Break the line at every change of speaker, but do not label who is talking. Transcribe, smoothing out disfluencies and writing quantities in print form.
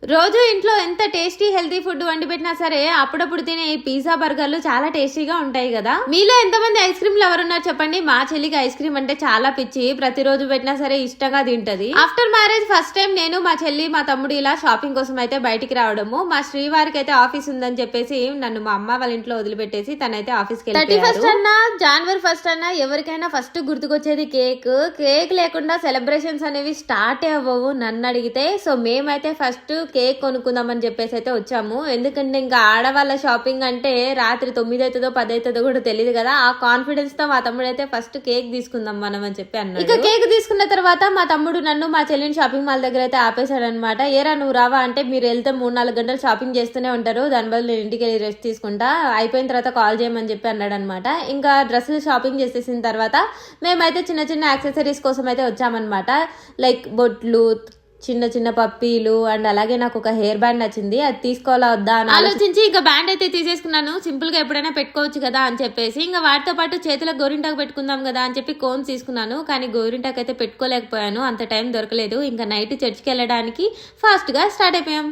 రోజు ఇంట్లో ఎంత టేస్టీ హెల్తీ ఫుడ్ వండి పెట్టినా సరే అప్పుడప్పుడు తినే ఈ పిజ్జా బర్గర్లు చాలా టేస్టీగా ఉంటాయి కదా. మీలో ఎంతమంది ఐస్ క్రీమ్లు ఎవరున్నారు చెప్పండి. మా చెల్లికి ఐస్ క్రీమ్ అంటే చాలా పిచ్చి, ప్రతిరోజు పెట్టినా సరే ఇష్టంగా తింటది. ఆఫ్టర్ మ్యారేజ్ ఫస్ట్ టైం నేను, మా చెల్లి, మా తమ్ముడు ఇలా షాపింగ్ కోసం అయితే బయటికి రావడము. మా శ్రీవారికి అయితే ఆఫీస్ ఉందని చెప్పేసి నన్ను మా అమ్మ వాళ్ళ ఇంట్లో వదిలిపెట్టేసి తనైతే ఆఫీస్కి వెళ్ళి 31st అన్నా జనవరి 1st అన్నా ఎవరికైనా ఫస్ట్ గుర్తుకొచ్చేది కేక్. కేక్ లేకుండా సెలబ్రేషన్స్ అనేవి స్టార్ట్ అవ్వవు నన్ను అడిగితే. సో మేమైతే ఫస్ట్ కేక్ కొనుక్కుందామని చెప్పేసి అయితే వచ్చాము. ఎందుకంటే ఇంకా ఆడవాళ్ళ షాపింగ్ అంటే రాత్రి 9 అవుతుందో 10 అవుతుందో కూడా తెలియదు కదా. ఆ కాన్ఫిడెన్స్ తో మా తమ్ముడు అయితే ఫస్ట్ కేక్ తీసుకుందాం మనం అని చెప్పి అన్నాడు. ఇక కేక్ తీసుకున్న తర్వాత మా తమ్ముడు నన్ను, మా చెల్లిని షాపింగ్ మాల్ దగ్గర అయితే ఆపేశాడు అనమాట. ఏరా నువ్వు రావా అంటే, మీరు వెళ్తే 3-4 గంటలు షాపింగ్ చేస్తూనే ఉంటారు, దాని బదులు నేను ఇంటికి వెళ్ళి రెస్ట్ తీసుకుంటా, అయిపోయిన తర్వాత కాల్ చేయమని చెప్పి అన్నాడు అనమాట. ఇంకా డ్రెస్సులు షాపింగ్ చేసేసిన తర్వాత మేమైతే చిన్న చిన్న యాక్సెసరీస్ కోసం అయితే వచ్చామన్నమాట. లైక్ బొట్లు, చిన్న చిన్న పప్పీలు అండ్ అలాగే నాకు ఒక హెయిర్ బ్యాండ్ నచ్చింది, అది తీసుకోవాలా వద్దా అని ఆలోచించి ఇంకా బ్యాండ్ అయితే తీసేసుకున్నాను. సింపుల్ గా ఎప్పుడైనా పెట్టుకోవచ్చు కదా అని చెప్పేసి. ఇంకా వాటితో పాటు చేతిలో గోరింటాకు పెట్టుకుందాం కదా అని చెప్పి కోన్స్ తీసుకున్నాను. కానీ గోరింటాకు అయితే పెట్టుకోలేకపోయాను, అంత టైం దొరకలేదు. ఇంకా నైట్ చర్చికి వెళ్ళడానికి ఫాస్ట్ గా స్టార్ట్ అయిపోయాం.